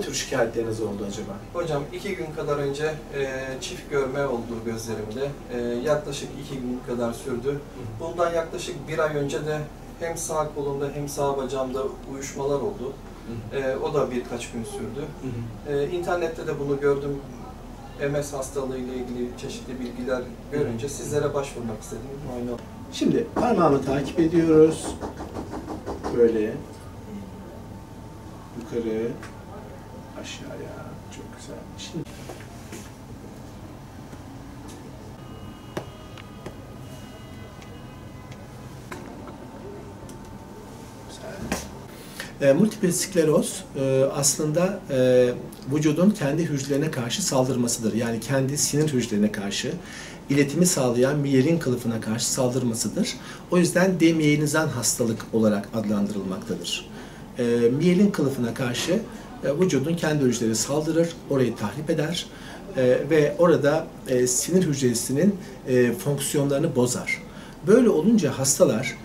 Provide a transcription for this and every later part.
tür şikayetleriniz oldu acaba? Hocam 2 gün kadar önce çift görme oldu gözlerimde. Yaklaşık 2 gün kadar sürdü. Bundan yaklaşık 1 ay önce de hem sağ kolumda hem sağ bacağımda uyuşmalar oldu. O da birkaç gün sürdü. İnternette de bunu gördüm. MS hastalığı ile ilgili çeşitli bilgiler görünce sizlere başvurmak istedim. Aynen. Şimdi parmağımı takip ediyoruz. Böyle yukarı, aşağıya. Çok güzel. Şimdi multiple skleroz aslında vücudun kendi hücrelerine karşı saldırmasıdır. Yani kendi sinir hücrelerine karşı iletimi sağlayan miyelin kılıfına karşı saldırmasıdır. O yüzden demiyelizan hastalık olarak adlandırılmaktadır. Miyelin kılıfına karşı vücudun kendi hücreleri saldırır, orayı tahrip eder ve orada sinir hücresinin fonksiyonlarını bozar. Böyle olunca hastalar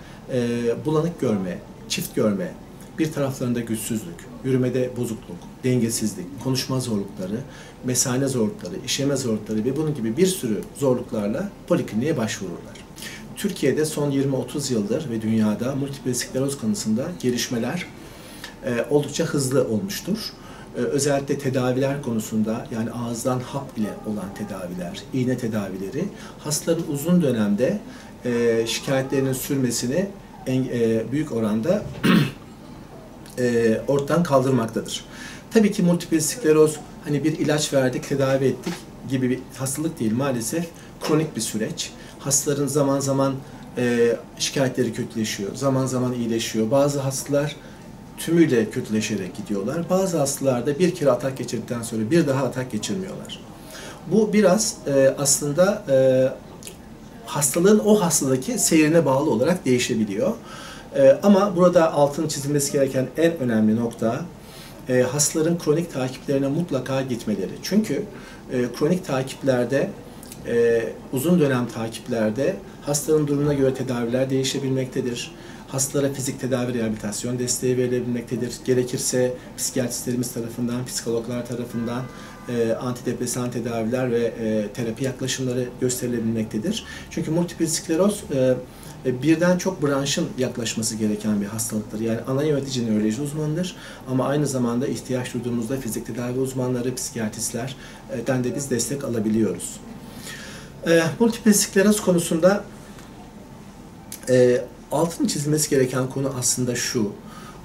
bulanık görme, çift görme, bir taraflarında güçsüzlük, yürümede bozukluk, dengesizlik, konuşma zorlukları, mesane zorlukları, işeme zorlukları ve bunun gibi bir sürü zorluklarla polikliniğe başvururlar. Türkiye'de son 20-30 yıldır ve dünyada multiple skleroz konusunda gelişmeler oldukça hızlı olmuştur. Özellikle tedaviler konusunda, yani ağızdan hap ile olan tedaviler, iğne tedavileri hastaların uzun dönemde şikayetlerinin sürmesini büyük oranda ortadan kaldırmaktadır. Tabii ki multiple skleroz hani bir ilaç verdik, tedavi ettik gibi bir hastalık değil, maalesef kronik bir süreç. Hastaların zaman zaman şikayetleri kötüleşiyor, zaman zaman iyileşiyor. Bazı hastalar tümüyle kötüleşerek gidiyorlar. Bazı hastalarda bir kere atak geçirdikten sonra bir daha atak geçirmiyorlar. Bu biraz aslında hastalığın o hastadaki seyrine bağlı olarak değişebiliyor. Ama burada altını çizilmesi gereken en önemli nokta hastaların kronik takiplerine mutlaka gitmeleri. Çünkü kronik takiplerde, uzun dönem takiplerde hastanın durumuna göre tedaviler değişebilmektedir. Hastalara fizik tedavi rehabilitasyon desteği verilebilmektedir. Gerekirse psikiyatristlerimiz tarafından, psikologlar tarafından antidepresan tedaviler ve terapi yaklaşımları gösterilebilmektedir. Çünkü multiple skleroz birden çok branşın yaklaşması gereken bir hastalıktır. Yani ana yönetici nöroloji uzmanıdır ama aynı zamanda ihtiyaç duyduğumuzda fizik tedavi uzmanları, psikiyatristlerden de biz destek alabiliyoruz. Multiple skleroz konusunda altını çizilmesi gereken konu aslında şu.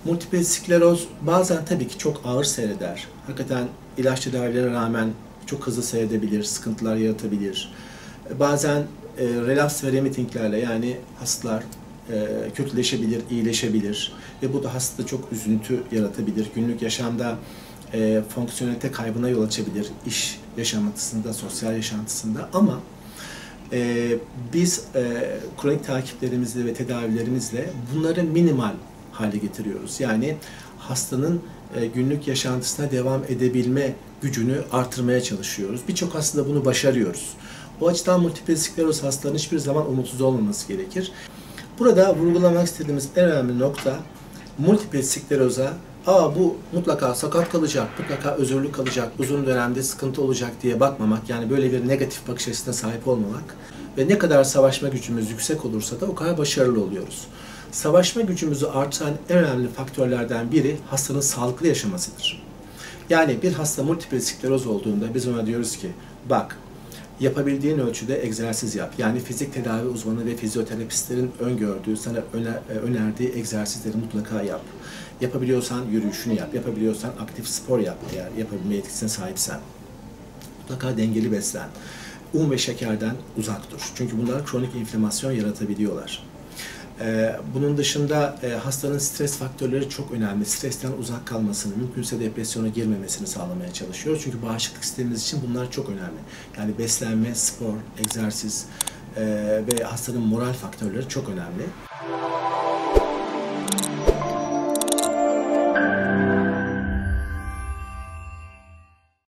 Multiple skleroz bazen tabii ki çok ağır seyreder. Hakikaten ilaç tedavilere rağmen çok hızlı seyredebilir, sıkıntılar yaratabilir. Bazen relapse ve remittinglerle, yani hastalar kötüleşebilir, iyileşebilir ve bu da hastada çok üzüntü yaratabilir. Günlük yaşamda fonksiyonelite kaybına yol açabilir, iş yaşantısında, sosyal yaşantısında. Ama biz kronik takiplerimizle ve tedavilerimizle bunları minimal hale getiriyoruz. Yani hastanın günlük yaşantısına devam edebilme gücünü artırmaya çalışıyoruz. Birçok hastada bunu başarıyoruz. O açıdan multiple skleroz hastaların hiçbir zaman umutsuz olmaması gerekir. Burada vurgulamak istediğimiz en önemli nokta, multiple skleroza bu mutlaka sakat kalacak, mutlaka özürlü kalacak, uzun dönemde sıkıntı olacak diye bakmamak, yani böyle bir negatif bakış açısına sahip olmamak ve ne kadar savaşma gücümüz yüksek olursa da o kadar başarılı oluyoruz. Savaşma gücümüzü artıran en önemli faktörlerden biri hastanın sağlıklı yaşamasıdır. Yani bir hasta multiple skleroz olduğunda biz ona diyoruz ki, bak, yapabildiğin ölçüde egzersiz yap. Yani fizik tedavi uzmanı ve fizyoterapistlerin öngördüğü, sana önerdiği egzersizleri mutlaka yap. Yapabiliyorsan yürüyüşünü yap, yapabiliyorsan aktif spor yap eğer yapabilme yetkisine sahipsen. Mutlaka dengeli beslen. Un ve şekerden uzak dur. Çünkü bunlar kronik inflamasyon yaratabiliyorlar. Bunun dışında hastanın stres faktörleri çok önemli. Stresten uzak kalmasını, mümkünse depresyona girmemesini sağlamaya çalışıyoruz. Çünkü bağışıklık sistemimiz için bunlar çok önemli. Yani beslenme, spor, egzersiz ve hastanın moral faktörleri çok önemli.